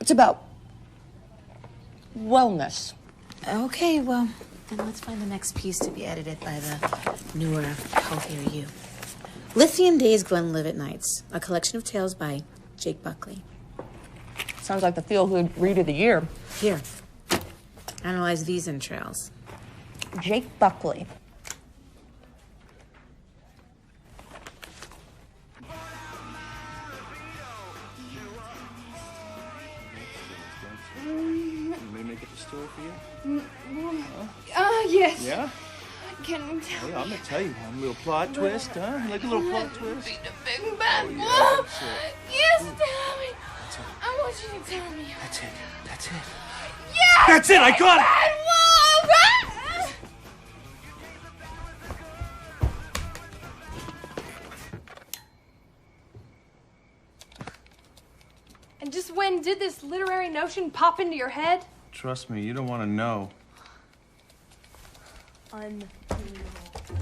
It's about wellness. Okay, well, then let's find the next piece to be edited by the newer, healthier you. Lithium Days, Glenlivet Nights, a collection of tales by Jake Buckley. Sounds like the feel-good read of the year. Here, analyze these entrails. Jake Buckley. Make up a story for you? Yes. Yeah? Can you tell Well, I'm gonna tell you one little plot twist, huh? You like a little plot twist? Be the big bad wolf. Yeah, that's it. Yes, tell me. That's it. I want you to tell me. That's it. That's it. Yes! That's it! I got it! Bad wolf! And just when did this literary notion pop into your head? Trust me, you don't want to know.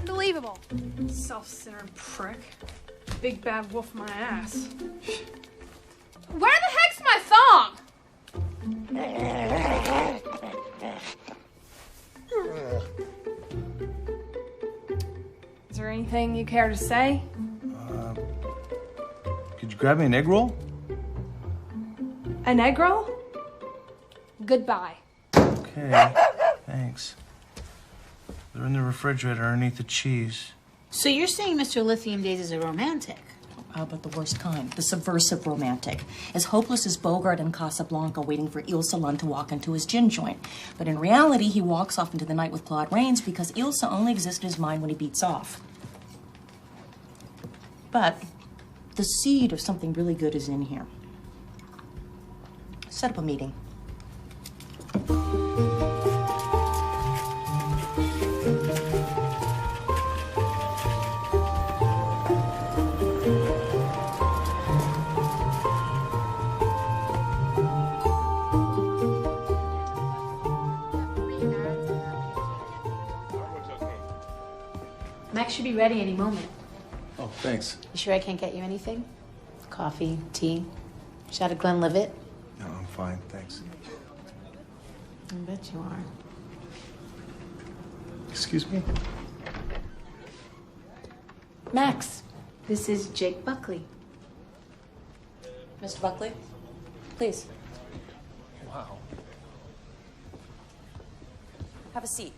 Unbelievable. Self-centered prick. Big bad wolf my ass. Where the heck's my thong? Is there anything you care to say? Could you grab me an egg roll? An egg roll? Goodbye. Okay, thanks. They're in the refrigerator underneath the cheese. So you're saying Mr. Lithium Days is a romantic? But the worst kind, the subversive romantic. As hopeless as Bogart in Casablanca waiting for Ilse Lund to walk into his gin joint. But in reality, he walks off into the night with Claude Rains because Ilse only exists in his mind when he beats off. But the seed of something really good is in here. Set up a meeting. Max should be ready any moment. Oh, thanks. You sure I can't get you anything? Coffee, tea, shot of Glenlivet? No, I'm fine, thanks. I bet you are. Excuse me? Max, this is Jake Buckley. Mr. Buckley, please. Wow. Have a seat.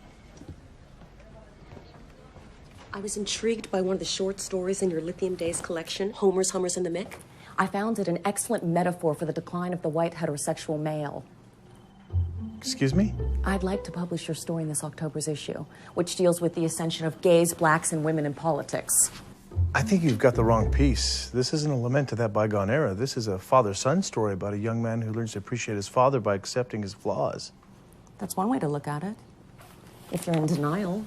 I was intrigued by one of the short stories in your Lithium Days collection, Homer's Hummers and the Mick. I found it an excellent metaphor for the decline of the white heterosexual male. Excuse me? I'd like to publish your story in this October's issue, which deals with the ascension of gays, blacks, and women in politics. I think you've got the wrong piece. This isn't a lament to that bygone era. This is a father-son story about a young man who learns to appreciate his father by accepting his flaws. That's one way to look at it, if you're in denial.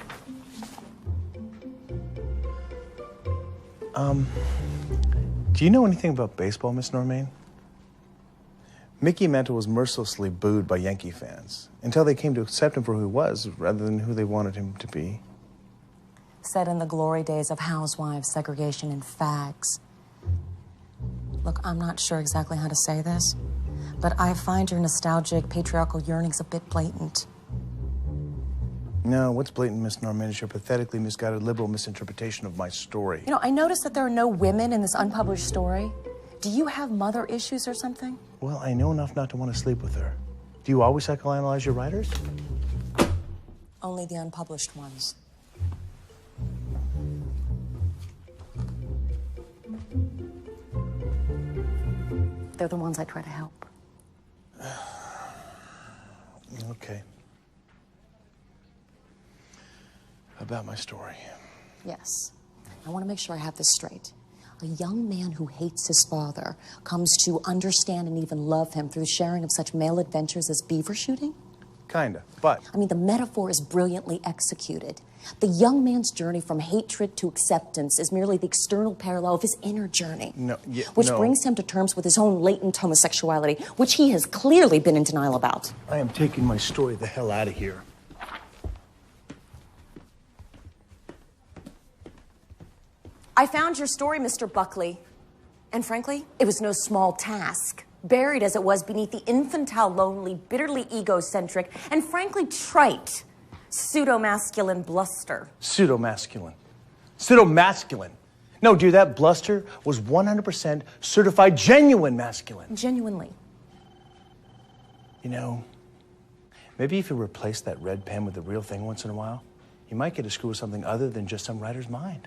Do you know anything about baseball, Miss Normaine? Mickey Mantle was mercilessly booed by Yankee fans until they came to accept him for who he was rather than who they wanted him to be. Set in the glory days of housewives, segregation, and fags. Look, I'm not sure exactly how to say this, but I find your nostalgic, patriarchal yearnings a bit blatant. No, what's blatant, Miss Norman, is your pathetically misguided liberal misinterpretation of my story. You know, I noticed that there are no women in this unpublished story. Do you have mother issues or something? Well, I know enough not to want to sleep with her. Do you always psychoanalyze your writers? Only the unpublished ones. They're the ones I try to help. Okay. About my story. Yes. I want to make sure I have this straight. A young man who hates his father comes to understand and even love him through the sharing of such male adventures as beaver shooting? Kinda, but... I mean, the metaphor is brilliantly executed. The young man's journey from hatred to acceptance is merely the external parallel of his inner journey. Which brings him to terms with his own latent homosexuality, which he has clearly been in denial about. I am taking my story the hell out of here. I found your story, Mr. Buckley. And frankly, it was no small task. buried as it was beneath the infantile, lonely, bitterly egocentric, and frankly trite pseudo-masculine bluster. Pseudo-masculine. Pseudo-masculine. No, dear, that bluster was 100% certified genuine masculine. Genuinely. You know, maybe if you replace that red pen with the real thing once in a while, you might get a screw with something other than just some writer's mind.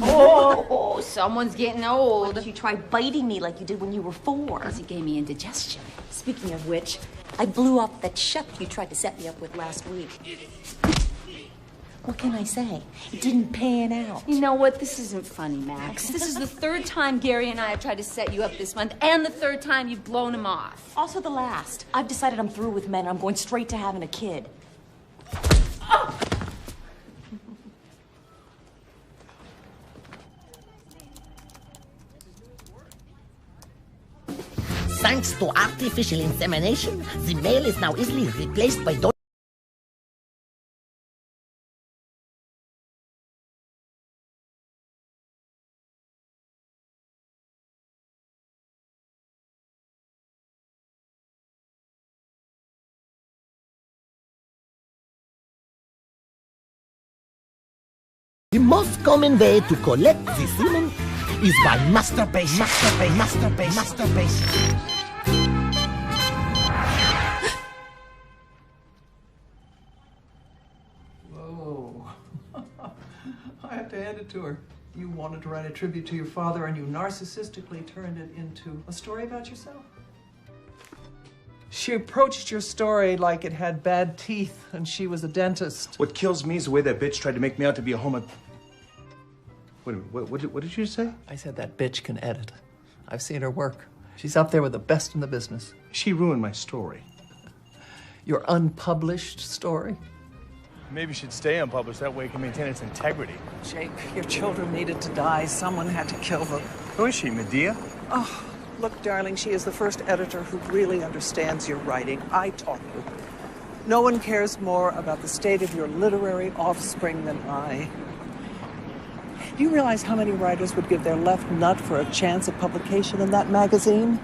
Oh, someone's getting old. Why don't you try biting me like you did when you were 4? Because he gave me indigestion. Speaking of which, I blew up that chef you tried to set me up with last week. What can I say? It didn't pan out. You know what? This isn't funny, Max. This is the 3rd time Gary and I have tried to set you up this month, and the 3rd time you've blown him off. Also the last. I've decided I'm through with men. I'm going straight to having a kid. Oh! Thanks to artificial insemination, the male is now easily replaced by The most common way to collect the semen is by masturbation. Masturbation. Whoa. I have to hand it to her. You wanted to write a tribute to your father and you narcissistically turned it into a story about yourself. She approached your story like it had bad teeth and she was a dentist. What kills me is the way that bitch tried to make me out to be a homo... Wait a minute, what did you say? I said that bitch can edit. I've seen her work. She's up there with the best in the business. She ruined my story. Your unpublished story? Maybe it should stay unpublished, that way it can maintain its integrity. Jake, your children needed to die. Someone had to kill them. Who is she, Medea? Oh, look, darling, she is the first editor who really understands your writing. I taught you. No one cares more about the state of your literary offspring than I. Do you realize how many writers would give their left nut for a chance at publication in that magazine?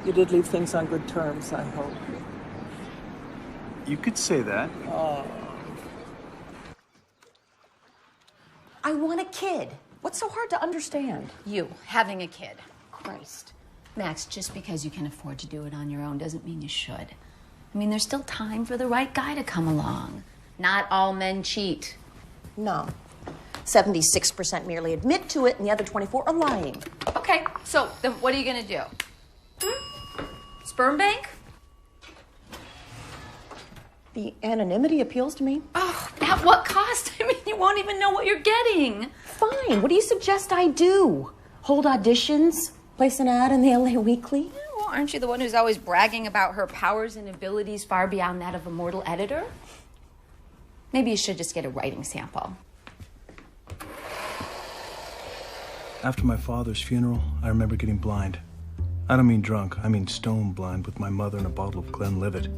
You did leave things on good terms, I hope. You could say that. Oh. I want a kid. What's so hard to understand? You having a kid. Christ. Max, just because you can afford to do it on your own doesn't mean you should. I mean, there's still time for the right guy to come along. Not all men cheat. No. 76% merely admit to it, and the other 24 are lying. Okay, so then what are you gonna do? Sperm bank? The anonymity appeals to me. Oh, at what cost? I mean, you won't even know what you're getting. Fine. What do you suggest I do? Hold auditions? Place an ad in the LA Weekly? Well, aren't you the one who's always bragging about her powers and abilities far beyond that of a mortal editor? Maybe you should just get a writing sample. After my father's funeral, I remember getting blind. I don't mean drunk, I mean stone blind with my mother and a bottle of Glenlivet.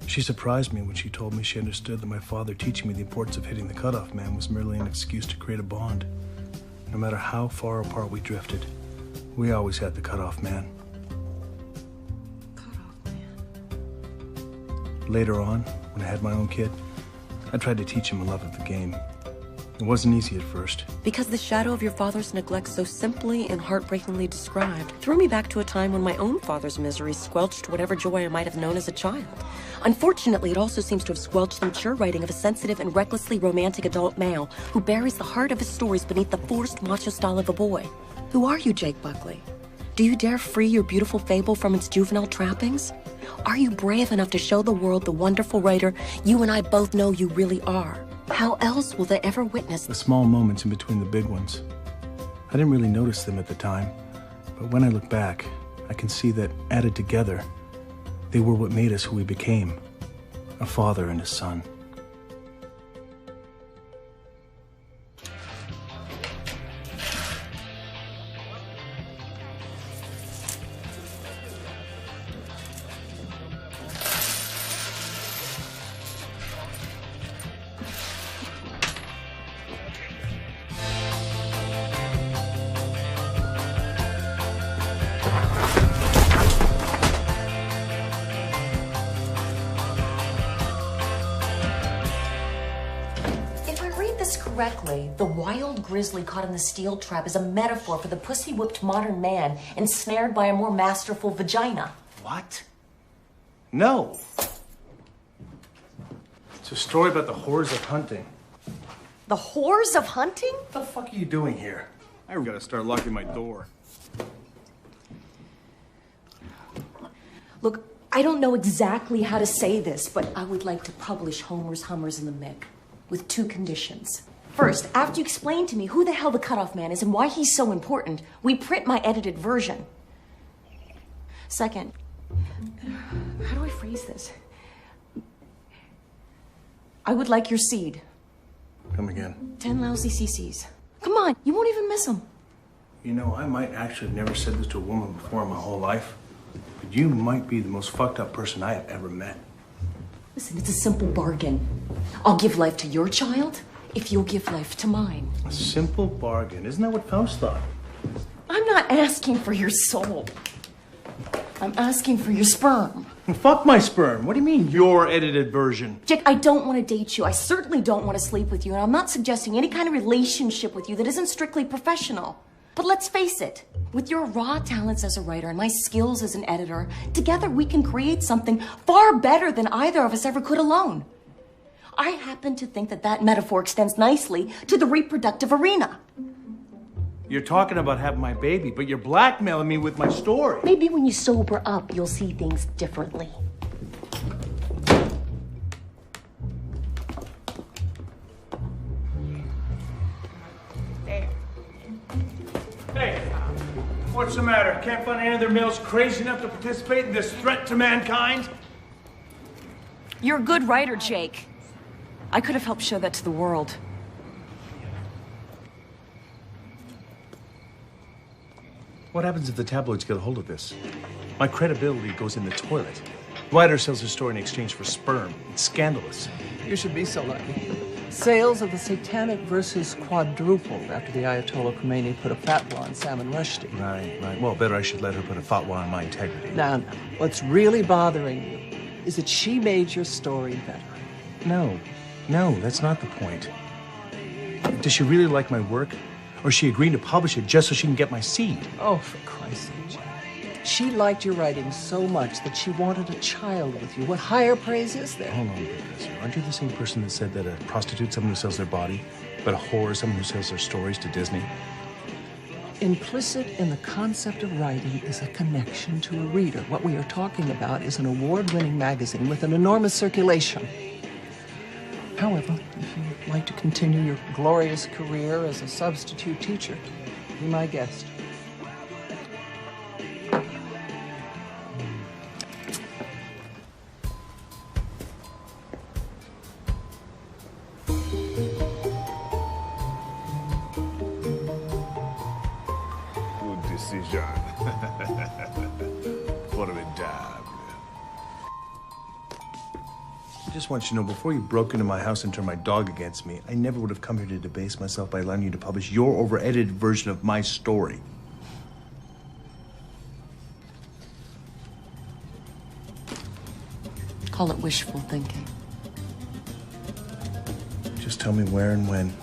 She surprised me when she told me she understood that my father teaching me the importance of hitting the cutoff man was merely an excuse to create a bond. No matter how far apart we drifted, we always had the cutoff man. Cutoff man. Later on, when I had my own kid, I tried to teach him a love of the game. It wasn't easy at first. Because the shadow of your father's neglect, so simply and heartbreakingly described, threw me back to a time when my own father's misery squelched whatever joy I might have known as a child. Unfortunately, it also seems to have squelched the mature writing of a sensitive and recklessly romantic adult male who buries the heart of his stories beneath the forced macho style of a boy. Who are you, Jake Buckley? Do you dare free your beautiful fable from its juvenile trappings? Are you brave enough to show the world the wonderful writer you and I both know you really are? How else will they ever witness the small moments in between the big ones? I didn't really notice them at the time, but when I look back, I can see that added together, they were what made us who we became, a father and a son. Correctly, the wild grizzly caught in the steel trap is a metaphor for the pussy-whipped modern man ensnared by a more masterful vagina. What? No. It's a story about the horrors of hunting. The horrors of hunting? What the fuck are you doing here? I gotta start locking my door. Look, I don't know exactly how to say this, but I would like to publish Homer's Hummers in the Mick with 2 conditions. First, after you explain to me who the hell the cutoff man is and why he's so important, we print my edited version. Second, how do I phrase this? I would like your seed. Come again. 10 lousy CCs. Come on, you won't even miss them. You know, I might actually have never said this to a woman before in my whole life, but you might be the most fucked up person I have ever met. Listen, it's a simple bargain. I'll give life to your child if you'll give life to mine. A simple bargain. Isn't that what Faust thought? I'm not asking for your soul. I'm asking for your sperm. Fuck my sperm. What do you mean, your edited version? Jake, I don't want to date you. I certainly don't want to sleep with you. And I'm not suggesting any kind of relationship with you that isn't strictly professional. But let's face it, with your raw talents as a writer and my skills as an editor, together we can create something far better than either of us ever could alone. I happen to think that that metaphor extends nicely to the reproductive arena. You're talking about having my baby, but you're blackmailing me with my story. Maybe when you sober up, you'll see things differently. Hey, what's the matter? Can't find any of their males crazy enough to participate in this threat to mankind? You're a good writer, Jake. I could have helped show that to the world. What happens if the tabloids get a hold of this? My credibility goes in the toilet. Writer sells his story in exchange for sperm. It's scandalous. You should be so lucky. Sales of the Satanic Verses quadrupled after the Ayatollah Khomeini put a fatwa on Salman Rushdie. Right. Well, better I should let her put a fatwa on my integrity. Now, what's really bothering you is that she made your story better. No, that's not the point. Does she really like my work? Or is she agreeing to publish it just so she can get my seed? Oh, for Christ's sake. She liked your writing so much that she wanted a child with you. What higher praise is there? Hold on, Professor. Aren't you the same person that said that a prostitute is someone who sells their body, but a whore is someone who sells their stories to Disney? Implicit in the concept of writing is a connection to a reader. What we are talking about is an award-winning magazine with an enormous circulation. However, if you'd like to continue your glorious career as a substitute teacher, be my guest. Good decision. Formidable. I just want you to know, before you broke into my house and turned my dog against me, I never would have come here to debase myself by allowing you to publish your over-edited version of my story. Call it wishful thinking. Just tell me where and when.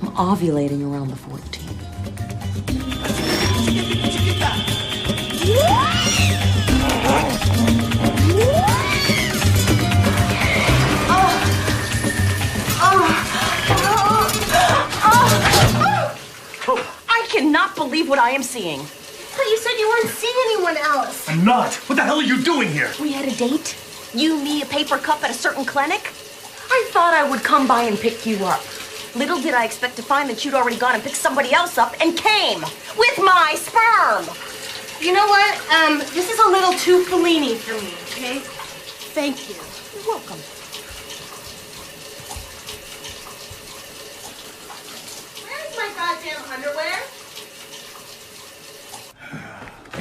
I'm ovulating around the 14th. I cannot believe what I am seeing. But you said you weren't seeing anyone else. I'm not. What the hell are you doing here? We had a date. You, me, a paper cup at a certain clinic. I thought I would come by and pick you up. Little did I expect to find that you'd already gone and picked somebody else up and came with my sperm. You know what? This is a little too Fellini for me, okay? Thank you. You're welcome. Where's my goddamn underwear?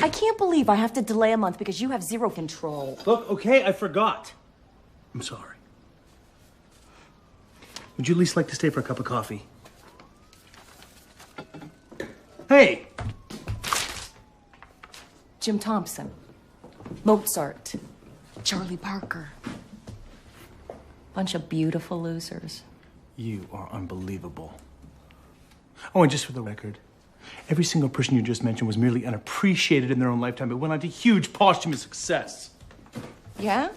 I can't believe I have to delay a month because you have zero control. Look, okay, I forgot. I'm sorry. Would you at least like to stay for a cup of coffee? Hey! Jim Thompson, Mozart, Charlie Parker. Bunch of beautiful losers. You are unbelievable. Oh, and just for the record, every single person you just mentioned was merely unappreciated in their own lifetime, but went on to huge posthumous success. Yeah?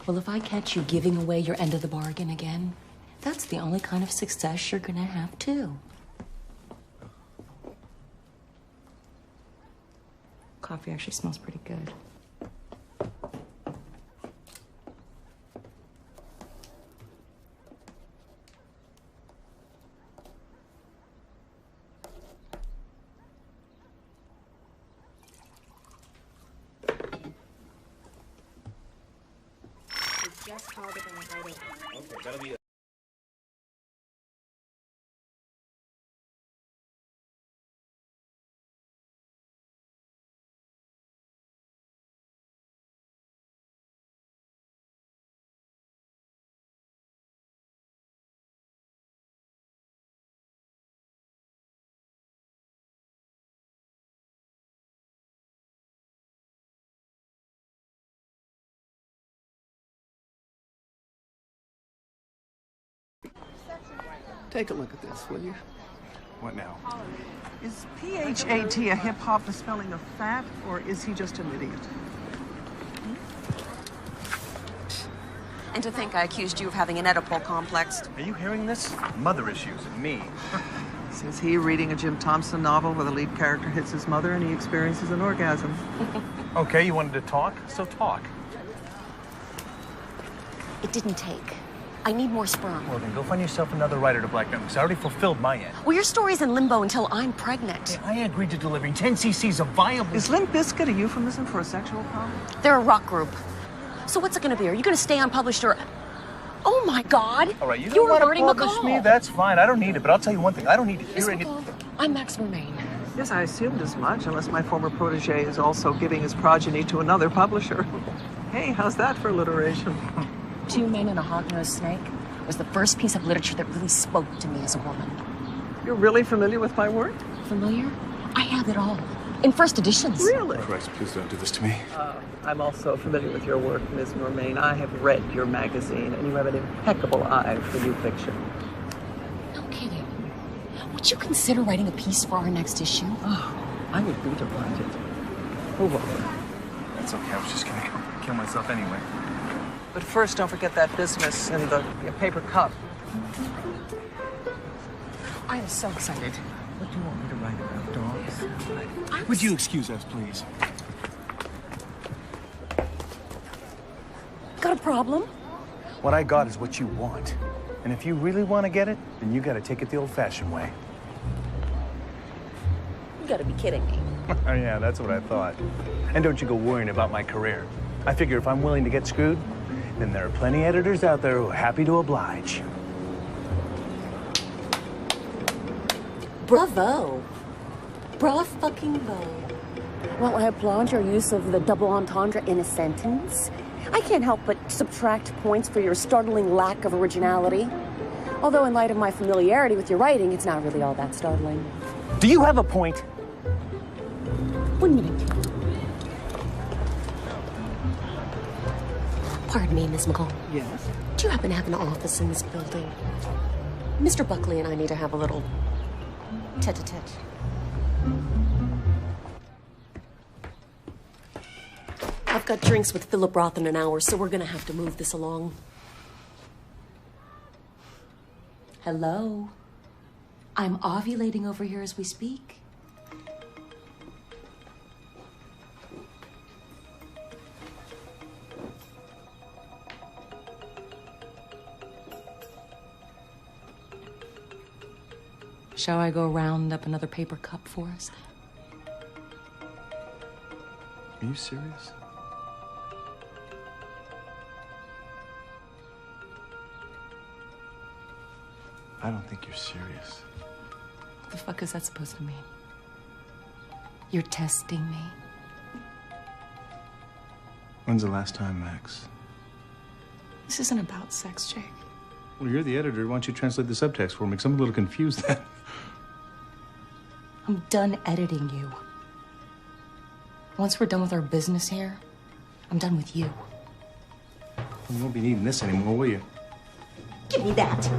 Well, if I catch you giving away your end of the bargain again, that's the only kind of success you're gonna have, too. Coffee actually smells pretty good. Okay, that'll be it. Take a look at this, will you? What now? Is P-H-A-T a hip-hop spelling of fat, or is he just an idiot? And to think I accused you of having an Oedipal complex. Are you hearing this? Mother issues and me. Says he reading a Jim Thompson novel where the lead character hits his mother and he experiences an orgasm. Okay, you wanted to talk? So talk. It didn't take. I need more sperm. Well, then go find yourself another writer to blackmail, because I already fulfilled my end. Well, your story's in limbo until I'm pregnant. Hey, I agreed to delivering 10 cc's of viable... Is Limp Bizkit a euphemism for a sexual problem? They're a rock group. So what's it gonna be? Are you gonna stay unpublished or... Oh my God! All right, you You're don't want to averting publish McCall. me, that's fine. I don't need it, but I'll tell you one thing. I don't need to hear any... I'm Max Vermain. Yes, I assumed as much, unless my former protege is also giving his progeny to another publisher. Hey, how's that for alliteration? Two Men and a Hog-Nosed Snake was the first piece of literature that really spoke to me as a woman. You're really familiar with my work? Familiar? I have it all. In first editions. Really? Christ, please don't do this to me. I'm also familiar with your work, Ms. Normain. I have read your magazine, and you have an impeccable eye for new fiction. No kidding. Would you consider writing a piece for our next issue? Oh, I would be delighted. Move over. That's okay. I was just gonna kill myself anyway. But first, don't forget that business in the paper cup. I am so excited. What do you want me to write about, dogs? Would you excuse us, please? Got a problem? What I got is what you want. And if you really want to get it, then you got to take it the old-fashioned way. You gotta be kidding me. Oh, yeah, that's what I thought. And don't you go worrying about my career. I figure if I'm willing to get screwed, then there are plenty of editors out there who are happy to oblige. Bravo. Bra-fucking-bo. Well, I applaud your use of the double entendre in a sentence. I can't help but subtract points for your startling lack of originality. Although in light of my familiarity with your writing, it's not really all that startling. Do you have a point? 1 minute. Pardon me, Miss McCall. Yes? Do you happen to have an office in this building? Mr. Buckley and I need to have a little tete-a-tete. I've got drinks with Philip Roth in an hour, so we're gonna have to move this along. Hello? I'm ovulating over here as we speak. Shall I go round up another paper cup for us? Are you serious? I don't think you're serious. What the fuck is that supposed to mean? You're testing me? When's the last time, Max? This isn't about sex, Jake. Well, you're the editor. Why don't you translate the subtext for me? Because I'm a little confused then. I'm done editing you. Once we're done with our business here, I'm done with you. You won't be needing this anymore, will you? Give me that.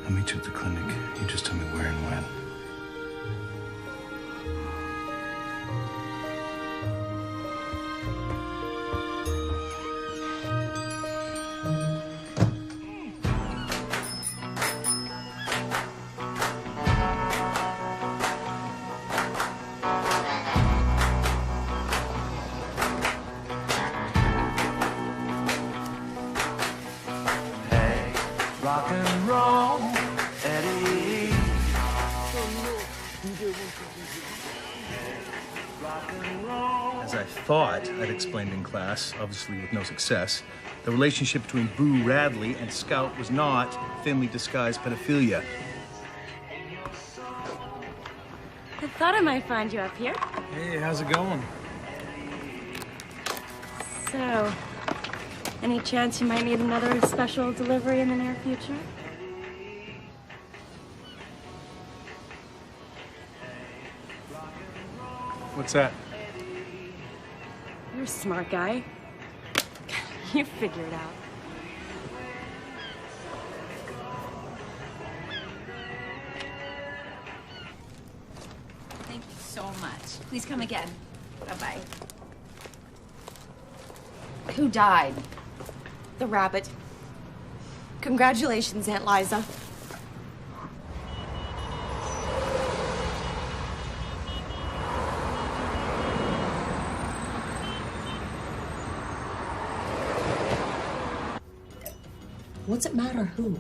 I'll meet you at the clinic. You just tell me where and when. Rock and roll, Eddie. As I thought I'd explained in class, obviously with no success, the relationship between Boo Radley and Scout was not thinly disguised pedophilia. I thought I might find you up here. Hey, how's it going? So, any chance you might need another special delivery in the near future? What's that? You're a smart guy. You figure it out. Thank you so much. Please come again. Bye-bye. Who died? The rabbit. Congratulations, Aunt Liza. What's it matter who?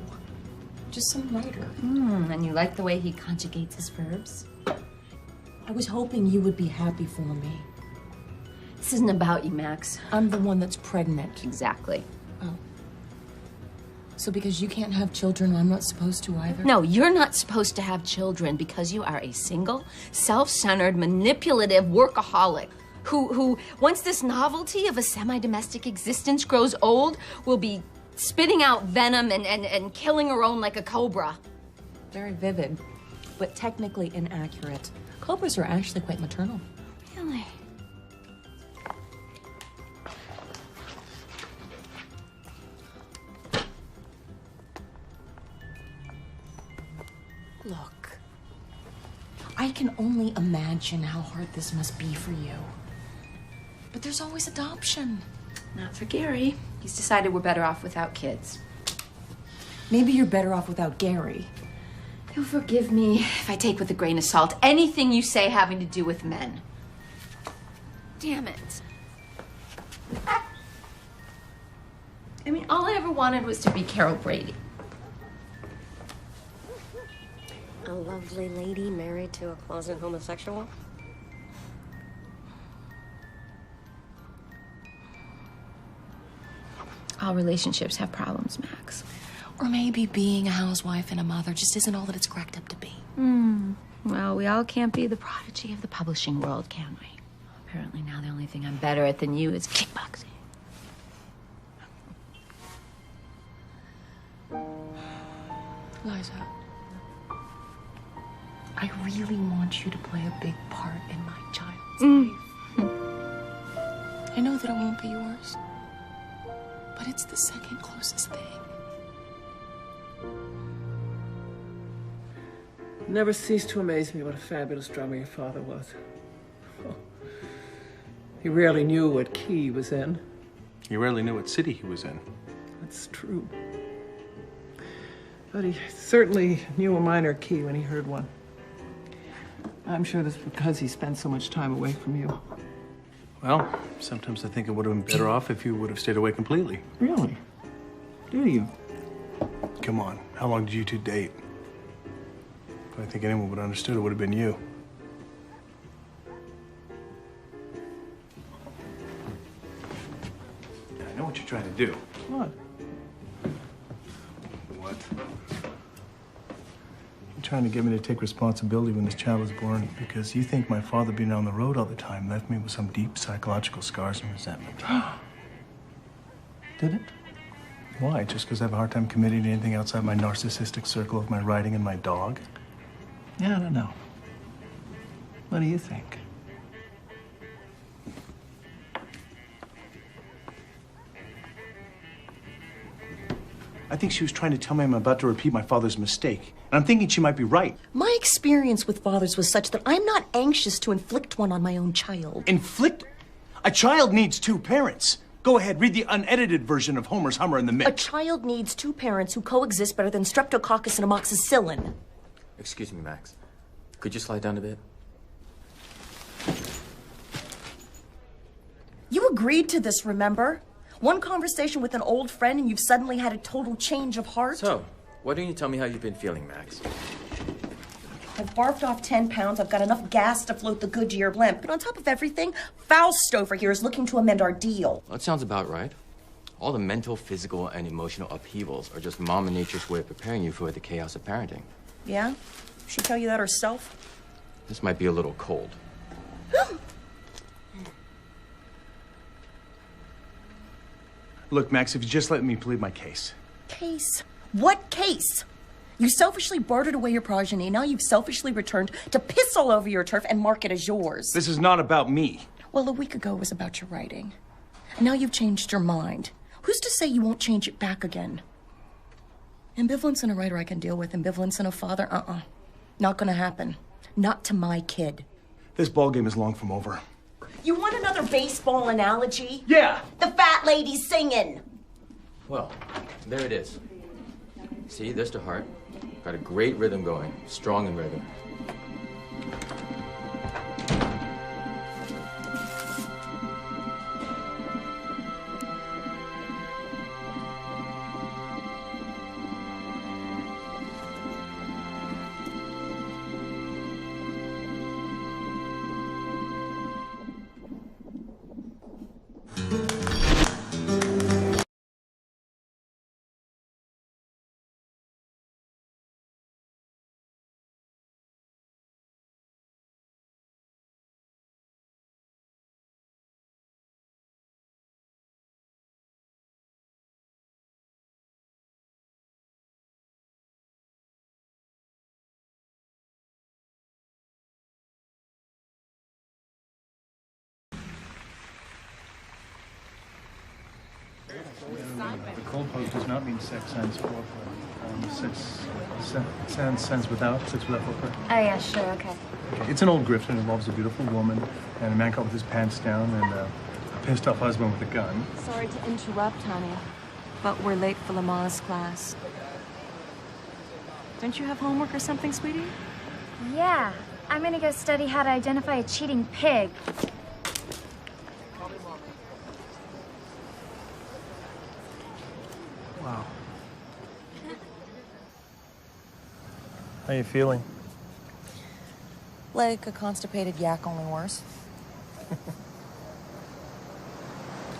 Just some writer. And you like the way he conjugates his verbs? I was hoping you would be happy for me. This isn't about you, Max. I'm the one that's pregnant. Exactly. Oh. So because you can't have children, I'm not supposed to either? No, you're not supposed to have children because you are a single, self-centered, manipulative workaholic who, once this novelty of a semi-domestic existence grows old, will be spitting out venom and killing her own like a cobra. Very vivid, but technically inaccurate. Cobras are actually quite maternal. Really? Look, I can only imagine how hard this must be for you. But there's always adoption. Not for Gary. He's decided we're better off without kids. Maybe you're better off without Gary. You'll forgive me if I take with a grain of salt anything you say having to do with men. Damn it. I mean, all I ever wanted was to be Carol Brady. A lovely lady married to a closet homosexual? All relationships have problems, Max. Or maybe being a housewife and a mother just isn't all that it's cracked up to be. Well, we all can't be the prodigy of the publishing world, can we? Apparently now the only thing I'm better at than you is kickboxing. Liza, I really want you to play a big part in my child's life. I know that it won't be yours, but it's the second closest thing. It never ceased to amaze me what a fabulous drummer your father was. Oh. He rarely knew what key he was in. He rarely knew what city he was in. That's true. But he certainly knew a minor key when he heard one. I'm sure that's because he spent so much time away from you. Well, sometimes I think it would have been better off if you would have stayed away completely. Really? Do you? Come on, how long did you two date? If I think anyone would have understood, it would have been you. I know what you're trying to do. What? What? You're trying to get me to take responsibility when this child was born because you think my father being on the road all the time left me with some deep psychological scars and resentment. Did it? Why? Just because I have a hard time committing to anything outside my narcissistic circle of my writing and my dog? Yeah, I don't know. What do you think? I think she was trying to tell me I'm about to repeat my father's mistake. And I'm thinking she might be right. My experience with fathers was such that I'm not anxious to inflict one on my own child. Inflict? A child needs two parents. Go ahead, read the unedited version of Homer's Hummer and the Mick. A child needs two parents who coexist better than Streptococcus and amoxicillin. Excuse me, Max. Could you slide down a bit? You agreed to this, remember? One conversation with an old friend and you've suddenly had a total change of heart. So, why don't you tell me how you've been feeling, Max? I've barfed off 10 pounds. I've got enough gas to float the Goodyear blimp. And on top of everything, Faust over here is looking to amend our deal. Well, that sounds about right. All the mental, physical, and emotional upheavals are just Mama Nature's way of preparing you for the chaos of parenting. Yeah? She tell you that herself? This might be a little cold. Look, Max, if you just let me plead my case. Case? What case? You selfishly bartered away your progeny. Now you've selfishly returned to piss all over your turf and mark it as yours. This is not about me. Well, a week ago was about your writing. And now you've changed your mind. Who's to say you won't change it back again? Ambivalence in a writer I can deal with. Ambivalence in a father, not gonna happen. Not to my kid. This ballgame is long from over. You want another baseball analogy? Yeah! The fat lady singing! Well, there it is. See, there's the heart. Got a great rhythm going. Strong in rhythm. The cold pose does not mean sex sans foreplay. Sans without, sex without foreplay. Oh, yeah, sure, okay. It's an old grift and involves a beautiful woman and a man caught with his pants down and a pissed off husband with a gun. Sorry to interrupt, honey, but we're late for Lamar's class. Don't you have homework or something, sweetie? Yeah, I'm gonna go study how to identify a cheating pig. Wow. How you feeling? Like a constipated yak, only worse.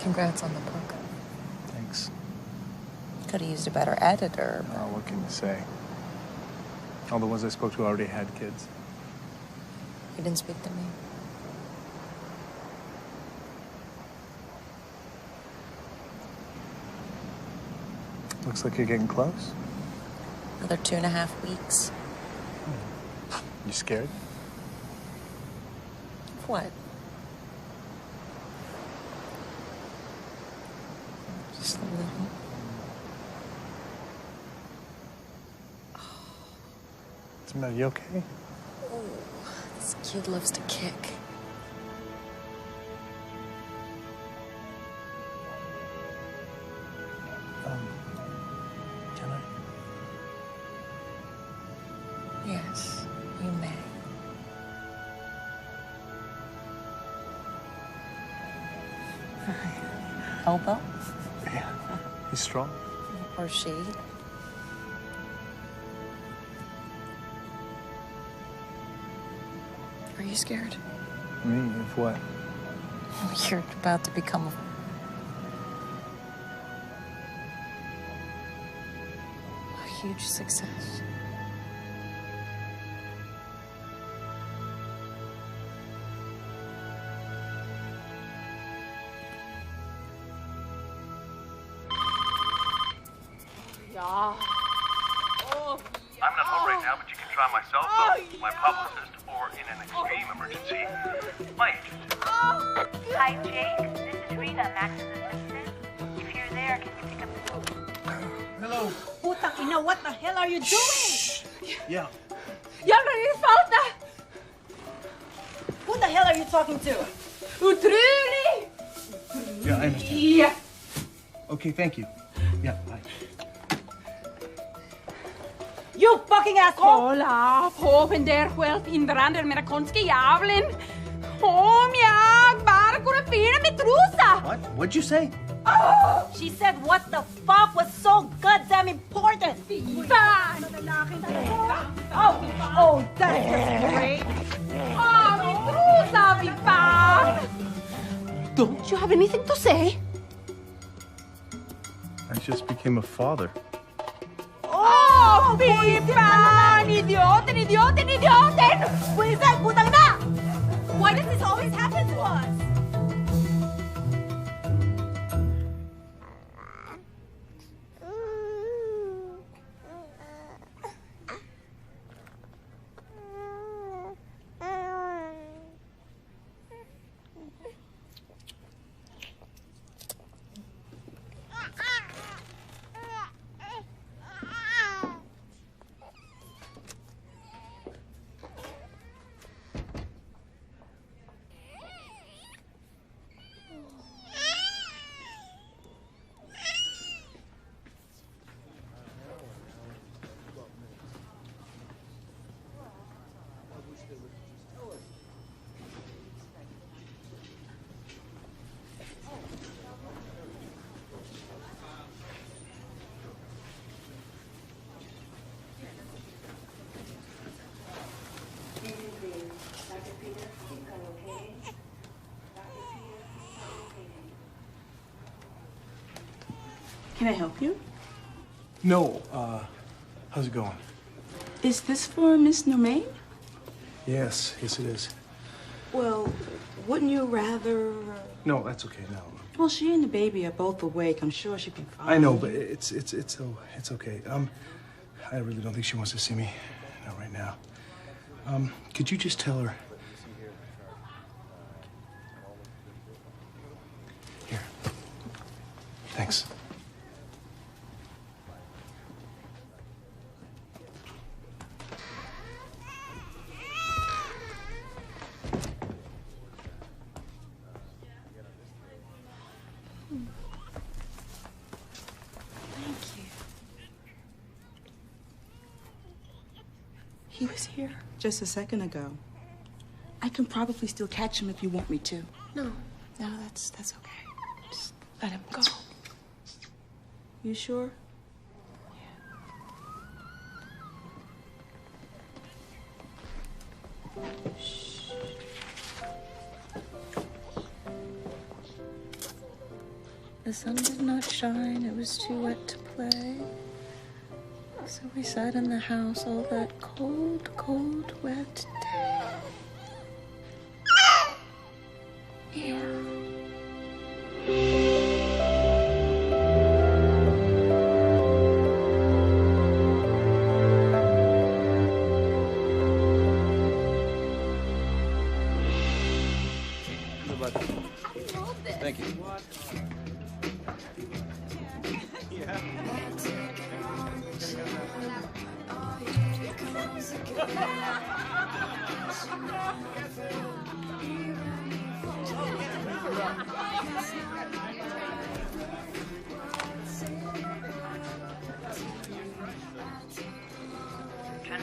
Congrats on the book. Thanks. Could have used a better editor. But... Oh, what can you say? All the ones I spoke to already had kids. You didn't speak to me. Looks like you're getting close. Another 2.5 weeks. You scared? What? Just a little. What's the matter? You okay? Oh, this kid loves to kick. Can I? Yes, you may. Elbow? Yeah. He's strong. Or she. Are you scared? Me? Of what? You're about to become a huge success. I'm not home right now, but you can try my cell phone, my publicist, or in an extreme emergency, my agent. Hi, Jake. This is Rita, Max's assistant. If you're there, can you pick up the phone? Hello. Putang ina, what the hell are you doing? Yeah. Yan na falta! Who the hell are you talking to? Truly! Yeah, I understand. Yeah. Okay, thank you. Yeah, bye. You fucking asshole! Hola, hopen der help in brander merakonske javlen. Om jag bara kunna finna med trusa. What? What'd you say? Oh! She said what the fuck was so goddamn important? Fine. Oh, that's just great. Oh, mi trusa, Viva. Don't you have anything to say? I just became a father. Oh, Viva! Idioten, idioten, idioten! What is that, putang ina? Why does this always happen to us? Can I help you? No, how's it going? Is this for Miss Normain? Yes, it is. Well, wouldn't you rather... No, that's okay, no. Well, she and the baby are both awake. I'm sure she'd be fine. I know, but it's okay. I really don't think she wants to see me. Not right now. Could you just tell her? Here. Thanks. He was here just a second ago. I can probably still catch him if you want me to. No, that's okay. Just let him go. You sure? Shh. The sun did not shine. It was too wet to play. So we sat in the house all that cold, cold, wet day. Yeah. Thank you.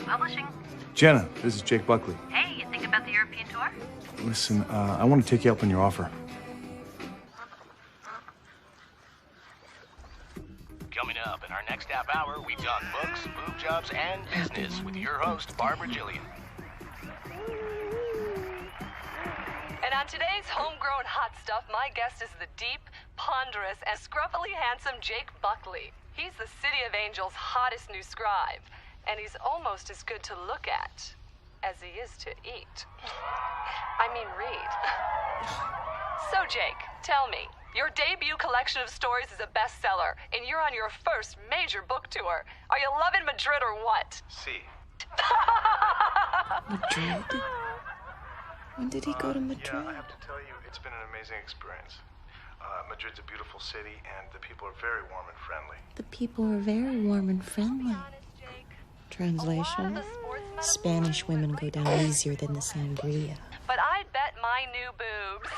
Publishing. Jenna, this is Jake Buckley. Hey, you think about the European tour? Listen, I want to take you up on your offer. Coming up in our next half hour, we talk books, boob jobs, and business with your host, Barbara Jillian. And on today's Homegrown Hot Stuff, my guest is the deep, ponderous, and scruffily handsome Jake Buckley. He's the City of Angels' hottest new scribe, and he's almost as good to look at as he is to eat. I mean, read. So, Jake, tell me, your debut collection of stories is a bestseller, and you're on your first major book tour. Are you loving Madrid or what? See. Madrid? When did he go to Madrid? Yeah, I have to tell you, it's been an amazing experience. Madrid's a beautiful city, and the people are very warm and friendly. The people are very warm and friendly. Translation: Spanish women go down easier than the sangria. But I'd bet my new boobs.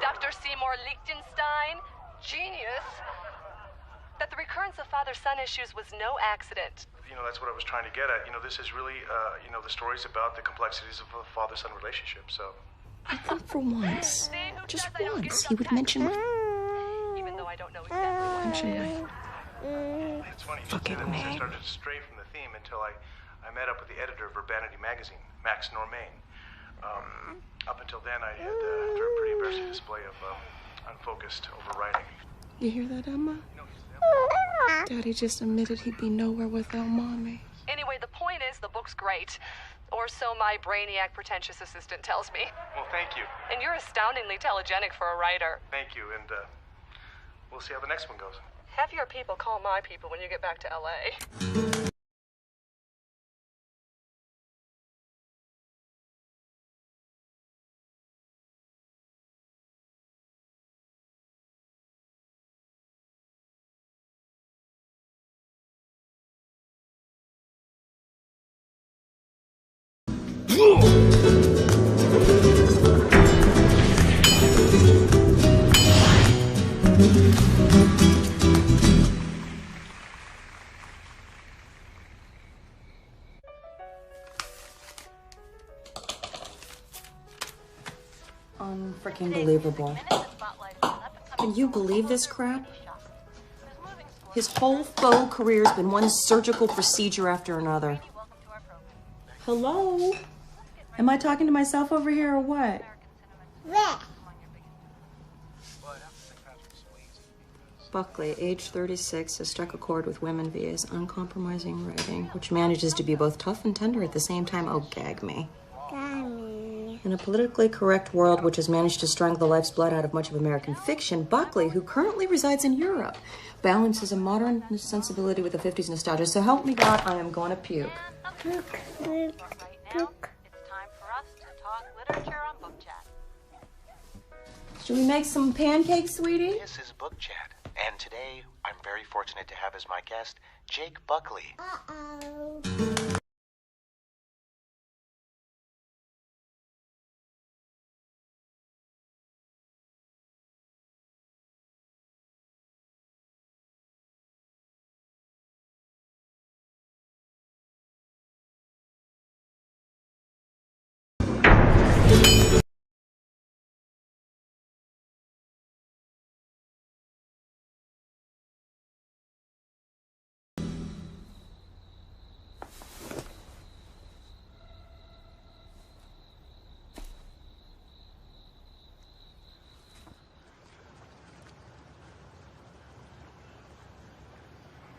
Dr. Seymour Lichtenstein, genius, that the recurrence of father-son issues was no accident. You know, that's what I was trying to get at. You know, this is really, the story's about the complexities of a father-son relationship, so... I think for once, just once, he would mention my... Even though I don't know exactly what Mention it is. my... It's funny, Fucking I me. started to stray from the theme until I met up with the editor of Urbanity magazine, Max Normain. Up until then, I had, after a pretty embarrassing display of unfocused overwriting. You hear that, Emma? Daddy just admitted he'd be nowhere without Mommy. Anyway, the point is the book's great. Or so my brainiac pretentious assistant tells me. Well, thank you. And you're astoundingly telegenic for a writer. Thank you, and we'll see how the next one goes. Have your people call my people when you get back to LA. Unfreaking believable. Can you believe this crap? His whole faux career's been one surgical procedure after another. Hello? Am I talking to myself over here or what? Buckley, age 36, has struck a chord with women via his uncompromising writing, which manages to be both tough and tender at the same time. Oh, gag me. In a politically correct world which has managed to strangle the life's blood out of much of American fiction, Buckley, who currently resides in Europe, balances a modern sensibility with a 50s nostalgia. So help me God, I am going to puke. Should we make some pancakes, sweetie? This is Book Chat, and today I'm very fortunate to have as my guest Jake Buckley.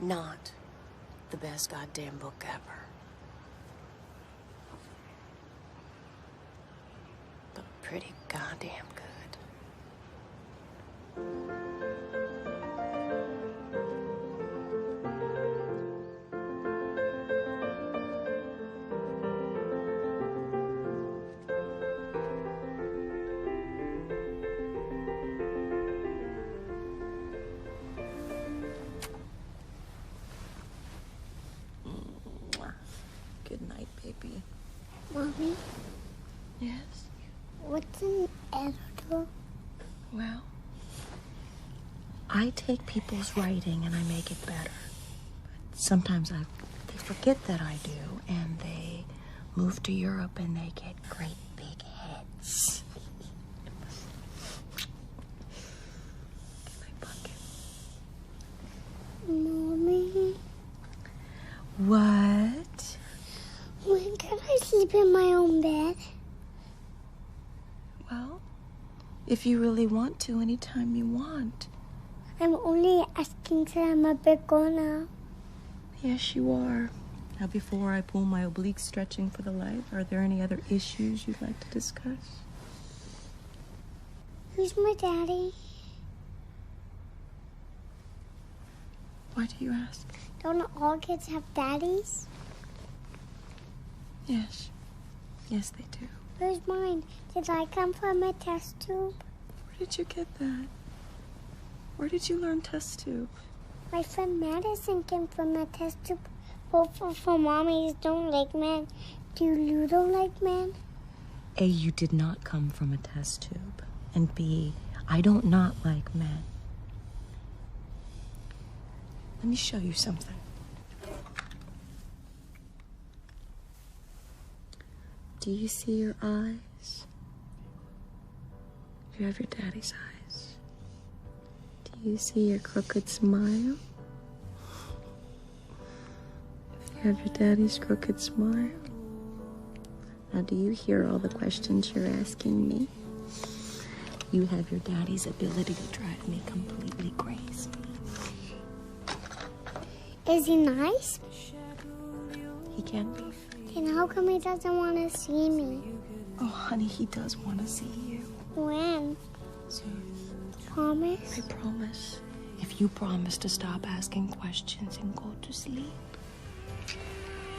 Not the best goddamn book ever. But pretty goddamn good. Mommy? Yes? What's an editor? Well, I take people's writing and I make it better. But sometimes they forget that I do, and they move to Europe and they get great big heads. Mommy? What? When can I sleep in my own bed? Well, if you really want to, anytime you want. I'm only asking because I'm a big girl now. Yes, you are. Now, before I pull my oblique stretching for the light, are there any other issues you'd like to discuss? Who's my daddy? Why do you ask? Don't all kids have daddies? Yes. Yes, they do. Where's mine? Did I come from a test tube? Where did you get that? Where did you learn test tube? My friend Madison came from a test tube. Both of her mommies don't like men. Do you don't like men? A, you did not come from a test tube. And B, I don't not like men. Let me show you something. Do you see your eyes? You have your daddy's eyes. Do you see your crooked smile? You have your daddy's crooked smile. Now, do you hear all the questions you're asking me? You have your daddy's ability to drive me completely crazy. Is he nice? He can be. Then how come he doesn't want to see me? Oh, honey, he does want to see you. When? Soon. Promise? I promise. If you promise to stop asking questions and go to sleep.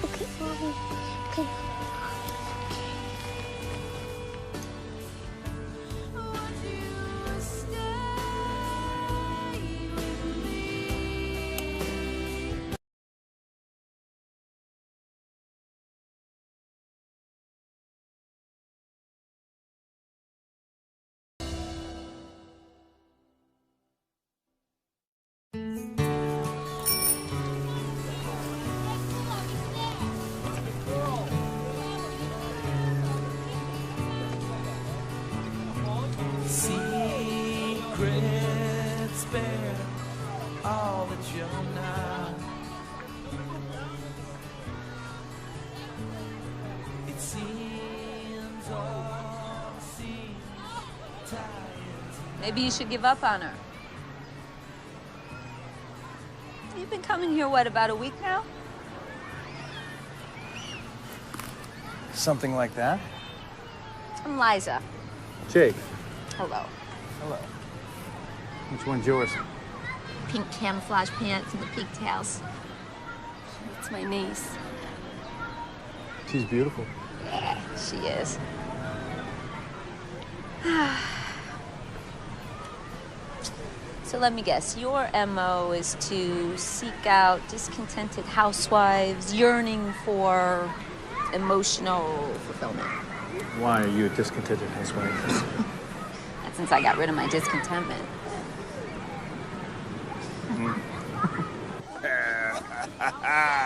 Okay, Mommy. Okay. Secrets bear all that you're not. It seems all seems tired. Maybe you should give up on her. You've been coming here, what, about a week now? Something like that? I'm Liza. Jake. Hello. Hello. Which one's yours? Pink camouflage pants and the pigtails. It's my niece. She's beautiful. Yeah, she is. So let me guess, your MO is to seek out discontented housewives yearning for emotional fulfillment. Why are you a discontented housewife? That's since I got rid of my discontentment.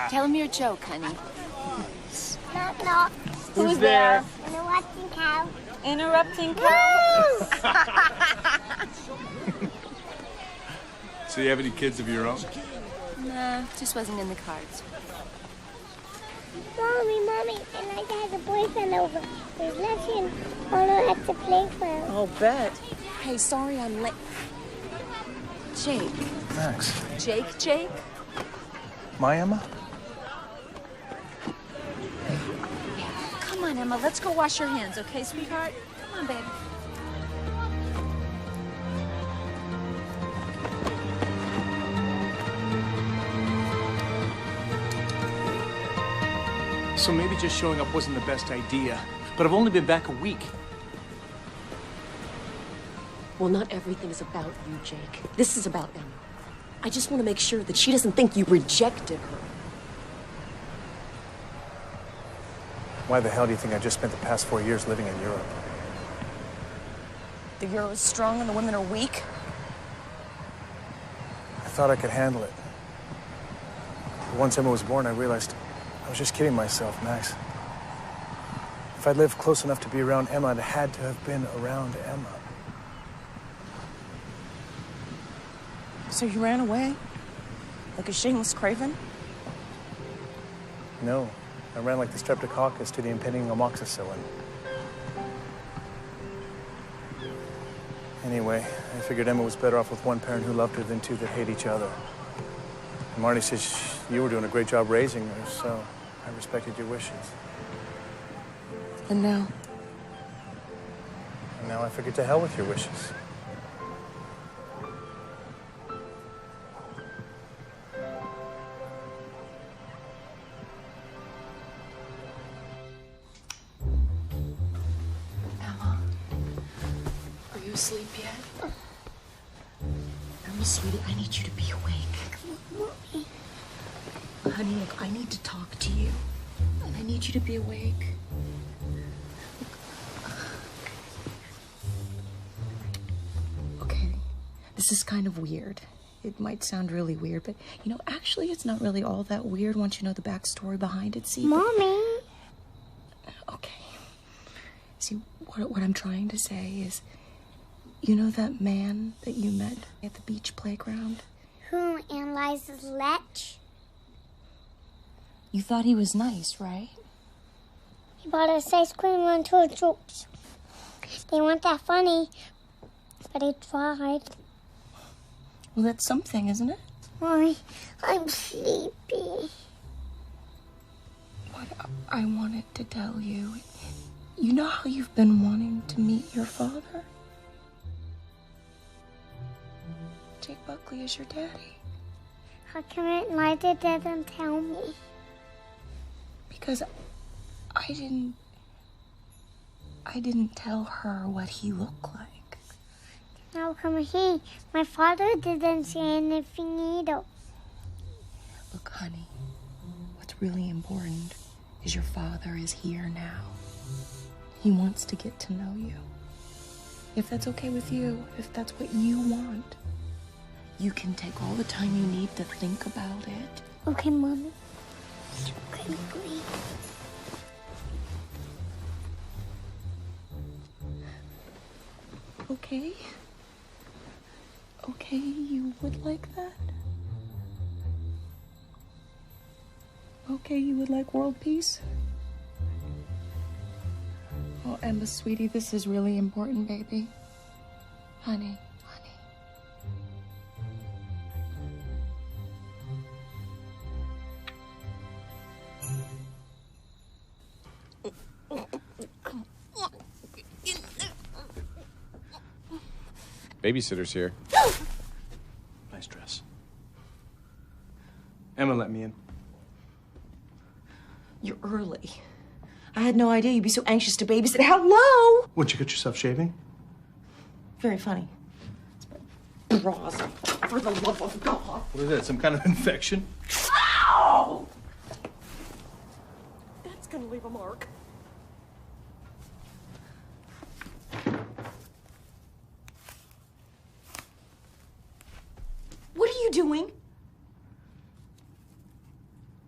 Tell him your joke, honey. Knock, knock. Who's there? Interrupting cow. Interrupting cow? So you have any kids of your own? Nah, just wasn't in the cards. Mommy, and I had a boyfriend over. There's nothing all I have to play for. I'll bet. Hey, sorry I'm late. Jake. Max. Jake? My Emma? Come on, Emma, let's go wash your hands, okay, sweetheart? Come on, baby. So maybe just showing up wasn't the best idea, but I've only been back a week. Well, not everything is about you, Jake. This is about Emma. I just want to make sure that she doesn't think you rejected her. Why the hell do you think I just spent the past 4 years living in Europe? The euro is strong and the women are weak. I thought I could handle it. But once Emma was born, I realized I was just kidding myself, Max. If I'd lived close enough to be around Emma, I'd had to have been around Emma. So you ran away? Like a shameless craven? No, I ran like the streptococcus to the impending amoxicillin. Anyway, I figured Emma was better off with one parent who loved her than two that hate each other. And Marty says you were doing a great job raising her, so I respected your wishes. And now? And now I figured to hell with your wishes. Emma, are you asleep yet? Emma, sweetie, I need you to be awake. Honey, look, I need to talk to you. And I need you to be awake. Okay, this is kind of weird. It might sound really weird, but, you know, actually it's not really all that weird once you know the backstory behind it. See, Mommy. Okay. See, what I'm trying to say is, you know that man that you met at the beach playground? Who analyzes Lech? You thought he was nice, right? He bought us ice cream and two jokes. They weren't that funny, but he tried. Well, that's something, isn't it? Mommy, I'm sleepy. What I wanted to tell you, you know how you've been wanting to meet your father? Jake Buckley is your daddy. How come Lila didn't tell me? Because I didn't tell her what he looked like. How come my father didn't say anything either? Look, honey, what's really important is your father is here now. He wants to get to know you. If that's okay with you, if that's what you want, you can take all the time you need to think about it. Okay, Mommy. Okay, great. Okay? Okay, you would like that? Okay, you would like world peace? Oh, Emma, sweetie, this is really important, baby. Honey. Babysitter's here. Nice dress. Emma let me in. You're early. I had no idea you'd be so anxious to babysit. Hello! What, you got yourself shaving? Very funny. Bras, for the love of God. What is that, some kind of infection? Ow! That's gonna leave a mark. What are you doing?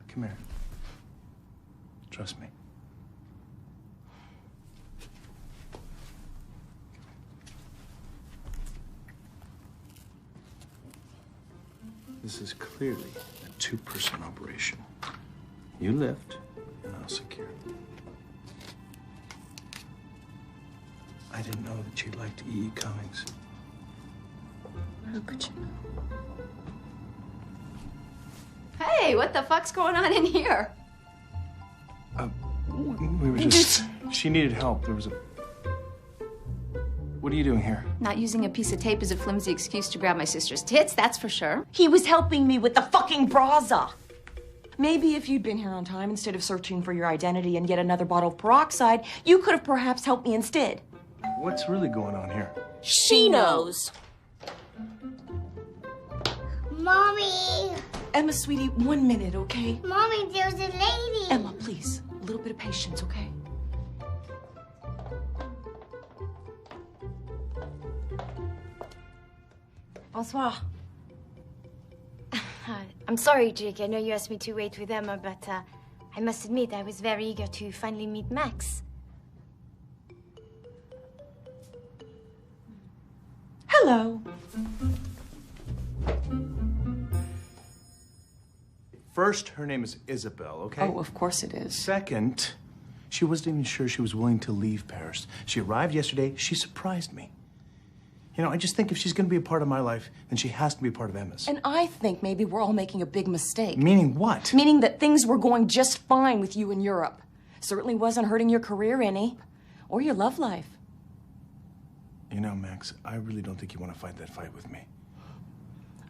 Come here. Trust me. This is clearly a two-person operation. You lift, and I'll secure. I didn't know that you liked E.E. Cummings. How could you know? Hey, what the fuck's going on in here? We were just... She needed help. There was a... What are you doing here? Not using a piece of tape as a flimsy excuse to grab my sister's tits, that's for sure. He was helping me with the fucking braza. Maybe if you'd been here on time, instead of searching for your identity and yet another bottle of peroxide, you could have perhaps helped me instead. What's really going on here? She knows. Mommy! Emma, sweetie, 1 minute, okay? Mommy, there's a lady. Emma, please, A little bit of patience, okay? Bonsoir. I'm sorry, Jake. I know you asked me to wait with Emma, but I must admit I was very eager to finally meet Max. Hello. First, her name is Isabel, okay? Oh, of course it is. Second, she wasn't even sure she was willing to leave Paris. She arrived yesterday. She surprised me. You know, I just think if she's going to be a part of my life, then she has to be a part of Emma's. And I think maybe we're all making a big mistake. Meaning what? Meaning that things were going just fine with you in Europe. Certainly wasn't hurting your career any, or your love life. You know, Max, I really don't think you want to fight that fight with me.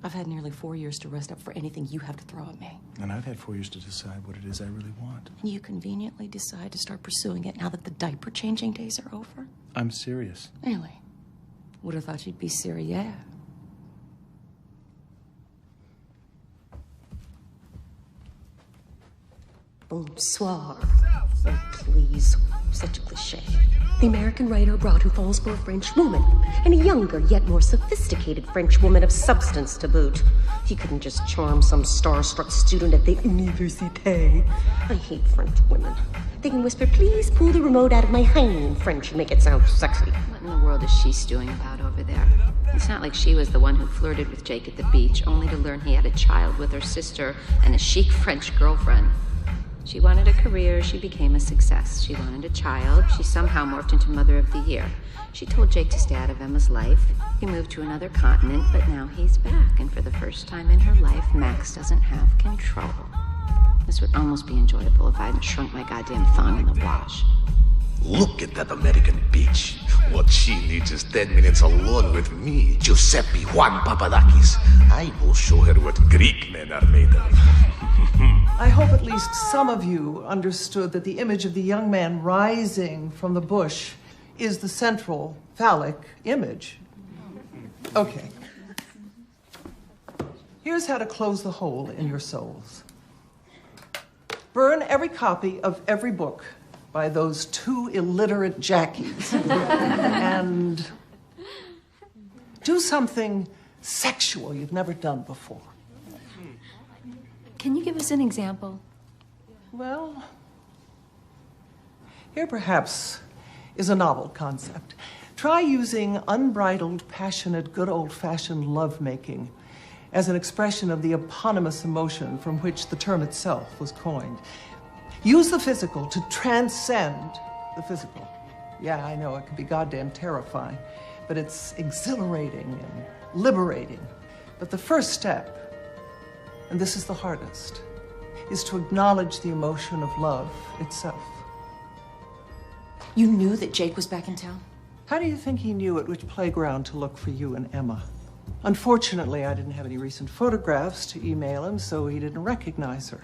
I've had nearly 4 years to rest up for anything you have to throw at me. And I've had 4 years to decide what it is I really want. And you conveniently decide to start pursuing it now that the diaper changing days are over? I'm serious. Really? Would have thought you'd be serious. Bonsoir. Oh, please. Such a cliché. The American writer abroad who falls for a French woman, and a younger yet more sophisticated French woman of substance to boot. He couldn't just charm some starstruck student at the université. I hate French women. They can whisper, please pull the remote out of my hiney in French and make it sound sexy. What in the world is she stewing about over there? It's not like she was the one who flirted with Jake at the beach, only to learn he had a child with her sister and a chic French girlfriend. She wanted a career, she became a success. She wanted a child, she somehow morphed into Mother of the Year. She told Jake to stay out of Emma's life. He moved to another continent, but now he's back. And for the first time in her life, Max doesn't have control. This would almost be enjoyable if I hadn't shrunk my goddamn thong in the wash. Look at that American bitch. What she needs is 10 minutes alone with me, Giuseppe Juan Papadakis. I will show her what Greek men are made of. I hope at least some of you understood that the image of the young man rising from the bush is the central phallic image. Okay. Here's how to close the hole in your souls. Burn every copy of every book by those two illiterate jackies and do something sexual you've never done before. Can you give us an example? Well, here perhaps is a novel concept. Try using unbridled, passionate, good old-fashioned lovemaking as an expression of the eponymous emotion from which the term itself was coined. Use the physical to transcend the physical. Yeah, I know, it can be goddamn terrifying, but it's exhilarating and liberating. But the first step, and this is the hardest, is to acknowledge the emotion of love itself. You knew that Jake was back in town? How do you think he knew at which playground to look for you and Emma? Unfortunately, I didn't have any recent photographs to email him, so he didn't recognize her.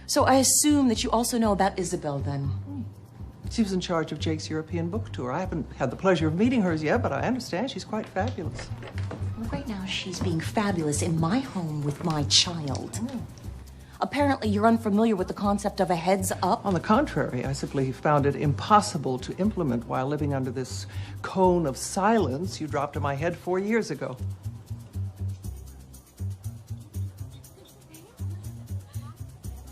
So I assume that you also know about Isabel, then? She was in charge of Jake's European book tour. I haven't had the pleasure of meeting her yet, but I understand she's quite fabulous. Well, right now, she's being fabulous in my home with my child. Apparently, you're unfamiliar with the concept of a heads up. On the contrary, I simply found it impossible to implement while living under this cone of silence you dropped on my head 4 years ago.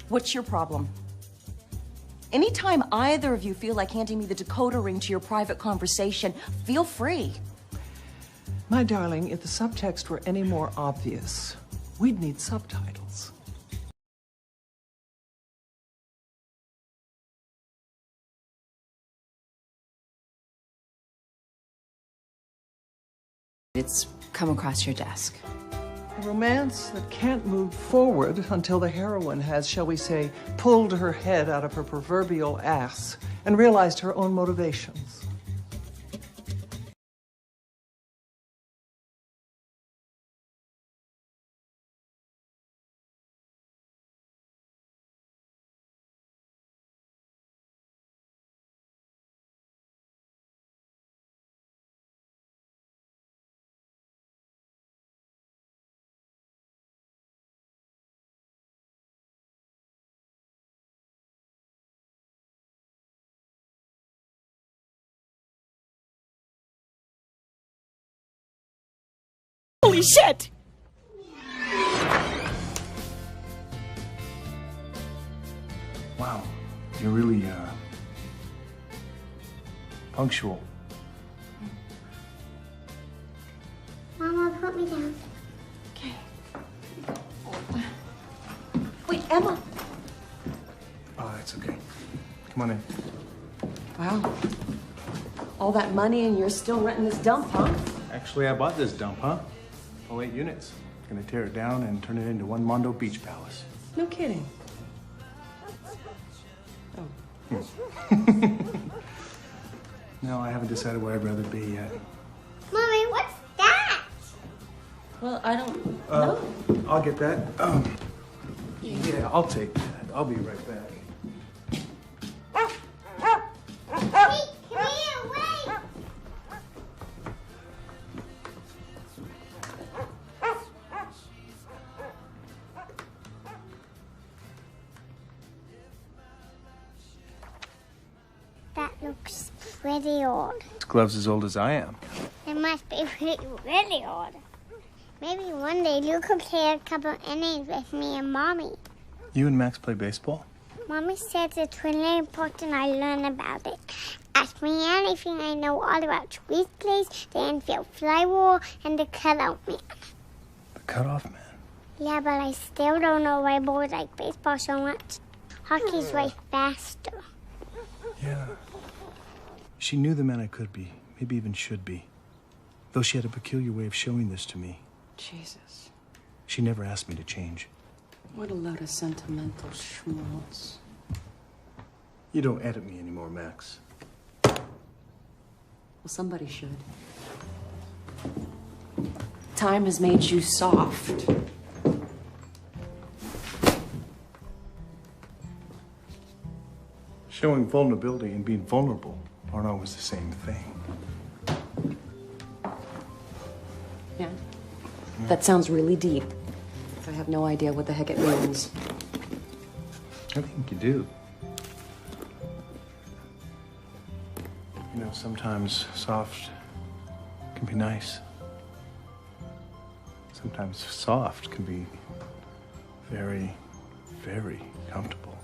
What's your problem? Anytime either of you feel like handing me the decoder ring to your private conversation, feel free. My darling, if the subtext were any more obvious, we'd need subtitles. It's come across your desk. A romance that can't move forward until the heroine has, shall we say, pulled her head out of her proverbial ass and realized her own motivations. Holy shit! Wow, you're really, punctual. Mama, put me down. Okay. Wait, Emma. Oh, it's okay. Come on in. Wow. All that money and you're still renting this dump, huh? Actually, I bought this dump, huh? All 8 units. Gonna tear it down and turn it into one Mondo Beach Palace. No kidding. No, I haven't decided where I'd rather be yet. Mommy, what's that? Well, I don't know. I'll get that. Yeah, I'll take that. I'll be right back. Hey, come here, wait! That looks pretty old. This glove's as old as I am. It must be really old. Maybe one day you could play a couple innings with me and Mommy. You and Max play baseball? Mommy says it's really important I learn about it. Ask me anything I know all about Squeeze Place, the infield fly wall, and the cutoff man. The cutoff man? Yeah, but I still don't know why boys like baseball so much. Hockey's way faster. Yeah. She knew the man I could be, maybe even should be. Though she had a peculiar way of showing this to me. Jesus. She never asked me to change. What a load of sentimental schmaltz. You don't edit me anymore, Max. Well, somebody should. Time has made you soft. Showing vulnerability and being vulnerable aren't always the same thing. Yeah? That sounds really deep. I have no idea what the heck it means. I think you do. You know, sometimes soft can be nice. Sometimes soft can be very, very comfortable.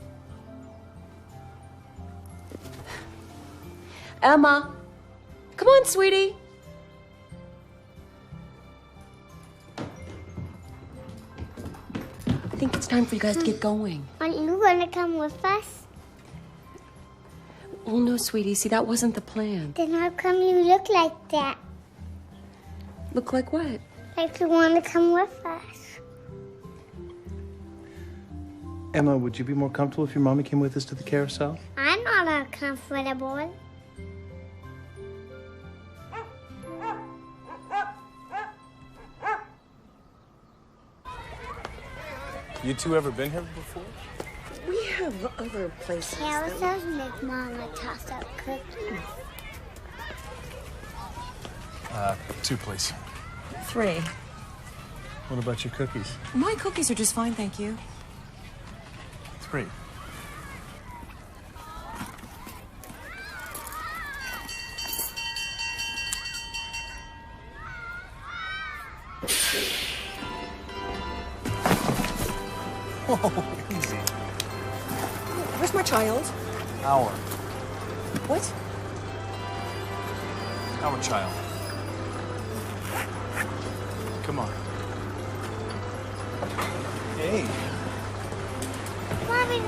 Emma! Come on, sweetie! I think it's time for you guys to get going. Aren't you going to come with us? Oh, no, sweetie. See, that wasn't the plan. Then how come you look like that? Look like what? Like you want to come with us. Emma, would you be more comfortable if your mommy came with us to the carousel? I'm not uncomfortable. You two ever been here before? We have other places. Carousels make Mama toss up cookies. 2, please. 3. What about your cookies? My cookies are just fine, thank you. 3. Oh, easy. Where's my child? Our What? child. Come on. Hey. Mommy,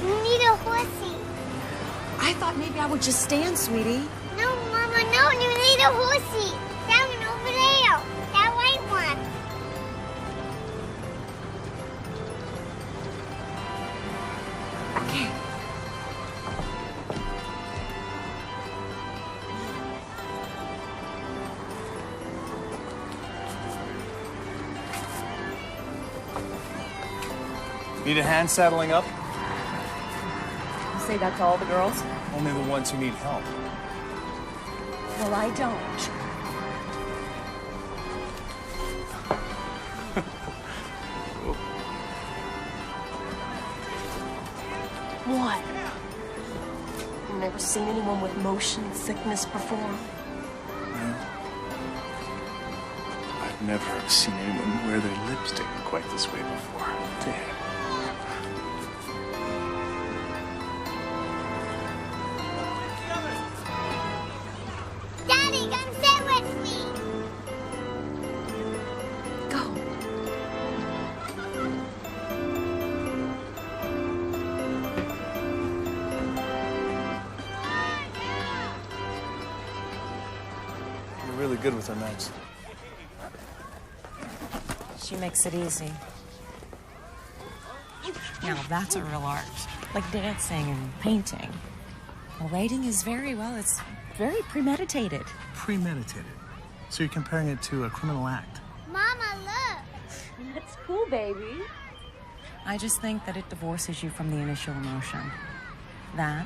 you need a horsey. I thought maybe I would just stand, sweetie. No, Mama, no, you need a horsey. That one over there. That white one. Okay. Need a hand saddling up? You say that to all the girls? Only the ones who need help. Well, I don't. What? I've never seen anyone with motion sickness perform. Never have seen anyone wear their lipstick quite this way before. Damn. Daddy, come sit with me. Go. You're really good with her, Max. She makes it easy. Now, that's a real art. Like dancing and painting. Well, writing is it's very premeditated. Premeditated. So you're comparing it to a criminal act. Mama, look. That's cool, baby. I just think that it divorces you from the initial emotion. That,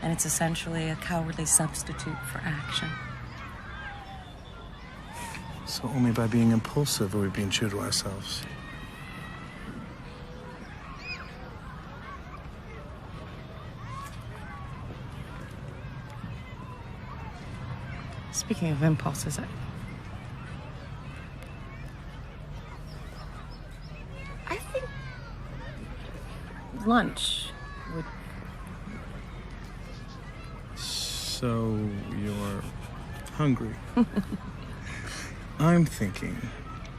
and it's essentially a cowardly substitute for action. So only by being impulsive are we being true to ourselves. Speaking of impulses, I think lunch would... So you're hungry. I'm thinking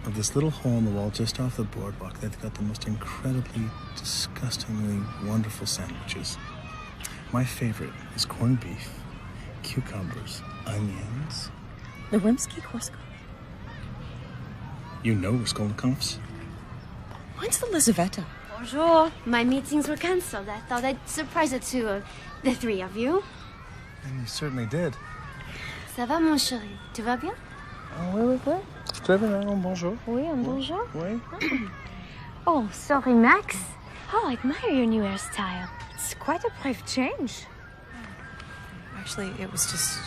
of this little hole in the wall just off the boardwalk that's got the most incredibly, disgustingly wonderful sandwiches. My favorite is corned beef, cucumbers, onions. The Rimsky-Korsakov. You know Raskolnikovs? When's the Lizaveta? Bonjour. My meetings were cancelled. I thought I'd surprise the two of the three of you. And you certainly did. Ça va, mon chéri? Tout va bien? Oui. Très bien, bonjour. Oui, bonjour. Oui. Oh, sorry, Max. Oh, I admire your new hairstyle. It's quite a brave change. Actually, it was just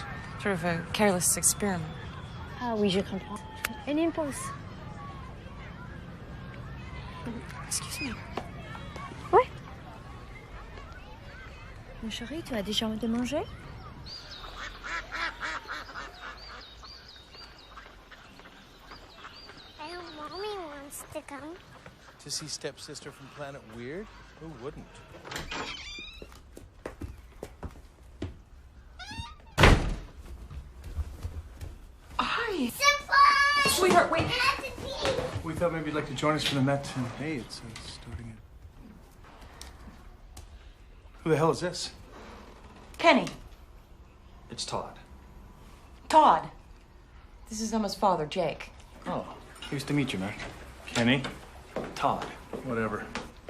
sort of a careless experiment. Ah oui, je comprends. Un impulse. Excuse me. Oui. Mon chéri, tu as déjà envie de manger? Mommy wants to come. To see stepsister from Planet Weird? Who wouldn't? Hi. Surprise! Sweetheart, wait. We thought maybe you'd like to join us for the Met. Hey, it's starting it. Who the hell is this? Kenny. It's Todd. Todd. This is Emma's father, Jake. Oh, nice to meet you, Mac. Kenny. Todd. Whatever.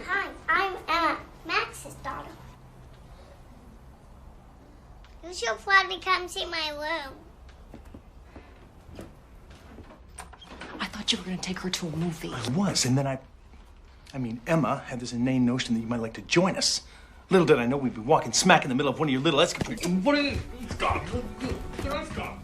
Hi, I'm Emma, Max's daughter. You should probably come see my room. I thought you were going to take her to a movie. I was, and then I mean, Emma had this inane notion that you might like to join us. Little did I know we'd be walking smack in the middle of one of your little escapades. What are you? Let's go. Let's go.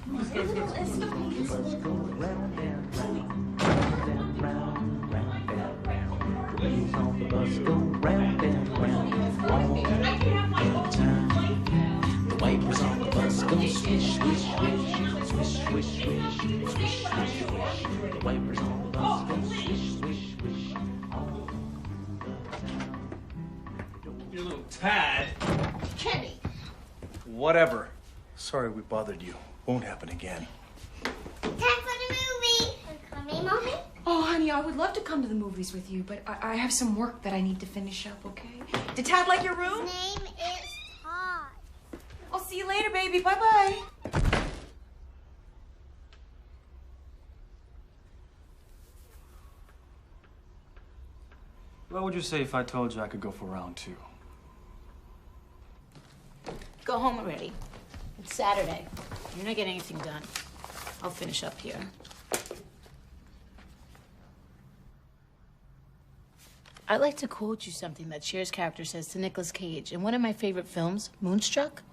The wipers on the bus go swish, swish, swish, swish, swish, swish, swish, swish. The wipers on the bus go swish, swish, swish. You little tad. Kenny. Whatever. Sorry we bothered you. Won't happen again. Time for the movie. Coming, Mommy? Oh, honey, I would love to come to the movies with you, but I have some work that I need to finish up, okay? Did Tad like your room? His name is Todd. I'll see you later, baby. Bye-bye. What would you say if I told you I could go for round 2? Go home already. It's Saturday. You're not getting anything done. I'll finish up here. I'd like to quote you something that Cher's character says to Nicolas Cage in one of my favorite films, Moonstruck,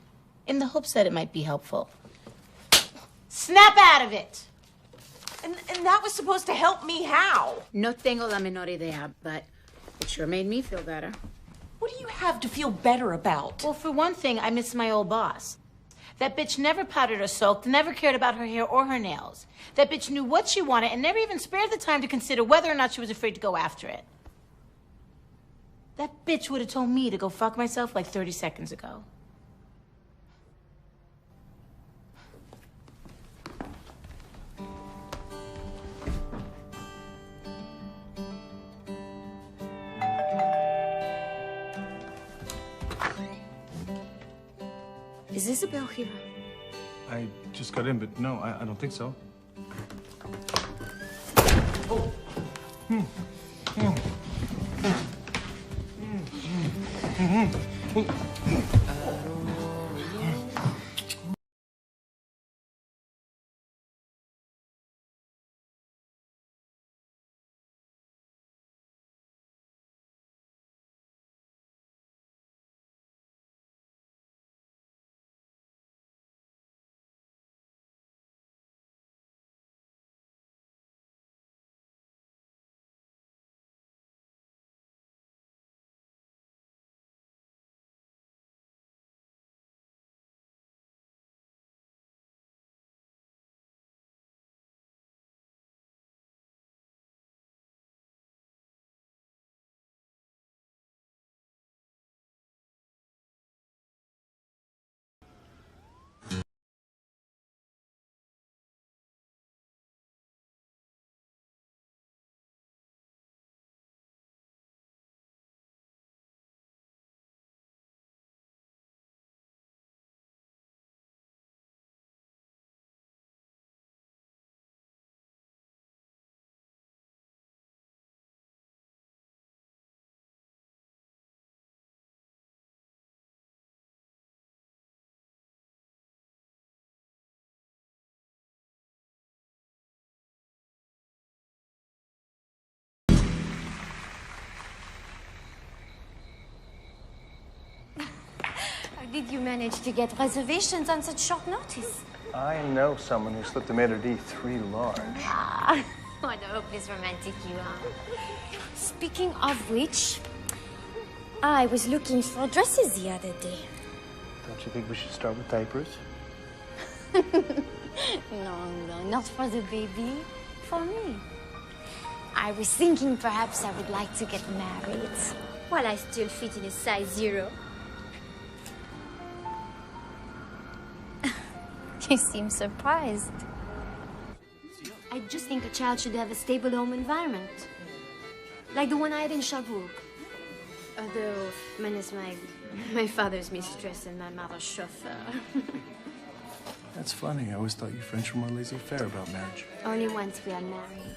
in the hopes that it might be helpful. Snap out of it! And that was supposed to help me how? No tengo la menor idea, but it sure made me feel better. What do you have to feel better about? Well, for one thing, I miss my old boss. That bitch never powdered or soaked, never cared about her hair or her nails. That bitch knew what she wanted and never even spared the time to consider whether or not she was afraid to go after it. That bitch would have told me to go fuck myself like 30 seconds ago. Is Isabel here? I just got in, but no, I don't think so. Oh. How did you manage to get reservations on such short notice? I know someone who slipped a maitre d' 3 large. Ah, what a hopeless romantic you are. Speaking of which, I was looking for dresses the other day. Don't you think we should start with diapers? No, not for the baby, for me. I was thinking perhaps I would like to get married while I still fit in a size 0. You seem surprised. I just think a child should have a stable home environment. Like the one I had in Sherbrooke. Although, man is my father's mistress and my mother's chauffeur. That's funny. I always thought you French were more laissez-faire about marriage. Only once we are married.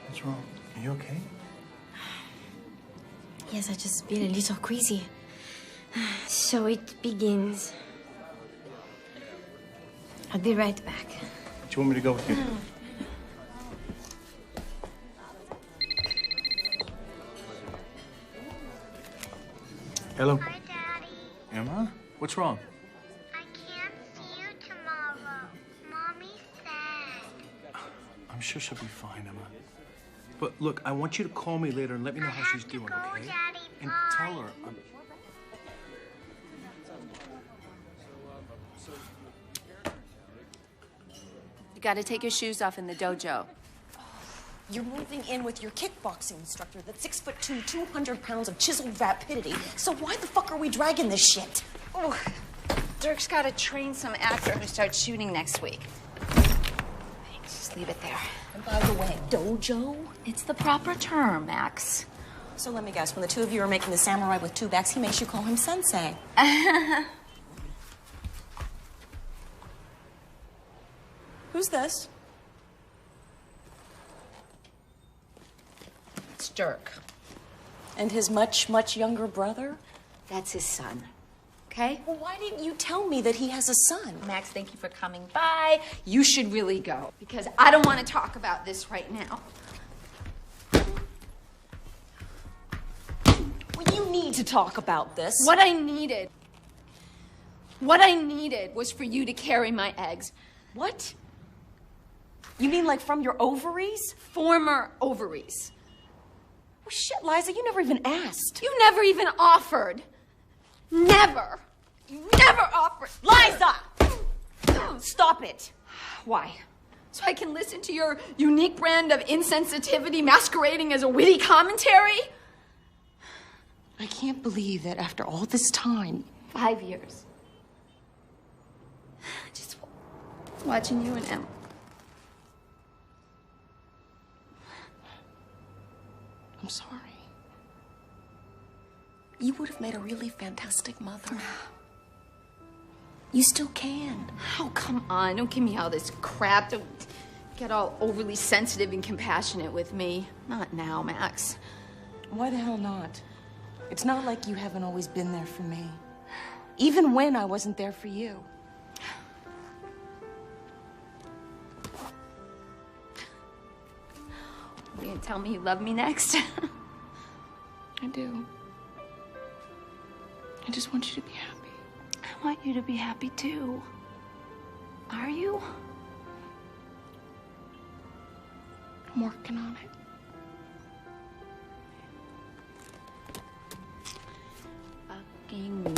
What's wrong? Are you okay? Yes, I just feel a little crazy. So it begins. I'll be right back. Do you want me to go with you? Hello. Hi, Daddy. Emma? What's wrong? I can't see you tomorrow. Mommy's sad. I'm sure she'll be fine, Emma. But look, I want you to call me later and let me know how she's doing, okay? Daddy, and tell her I'm... You gotta take your shoes off in the dojo. You're moving in with your kickboxing instructor that's 6'2", 200 pounds of chiseled rapidity. So why the fuck are we dragging this shit? Oh, Dirk's gotta train some actor who starts shooting next week. Just leave it there. And by the way, dojo? It's the proper term, Max. So let me guess, when the two of you are making the samurai with 2 backs, he makes you call him sensei. Who's this? It's Dirk. And his much, much younger brother? That's his son. Okay? Well, why didn't you tell me that he has a son? Max, thank you for coming by. You should really go, because I don't want to talk about this right now. Well, you need to talk about this. What I needed was for you to carry my eggs. What? You mean like from your ovaries? Former ovaries. Oh, shit, Liza, you never even asked. You never even offered. Never. You never offered. Liza! Stop it. Why? So I can listen to your unique brand of insensitivity masquerading as a witty commentary? I can't believe that after all this time... 5 years. Just watching you and Emma. I'm sorry. You would have made a really fantastic mother. You still can. Oh, come on. Don't give me all this crap. Don't get all overly sensitive and compassionate with me. Not now, Max. Why the hell not? It's not like you haven't always been there for me. Even when I wasn't there for you. Are you gonna tell me you love me next? I do. I just want you to be happy. I want you to be happy too. Are you? I'm working on it. Fucking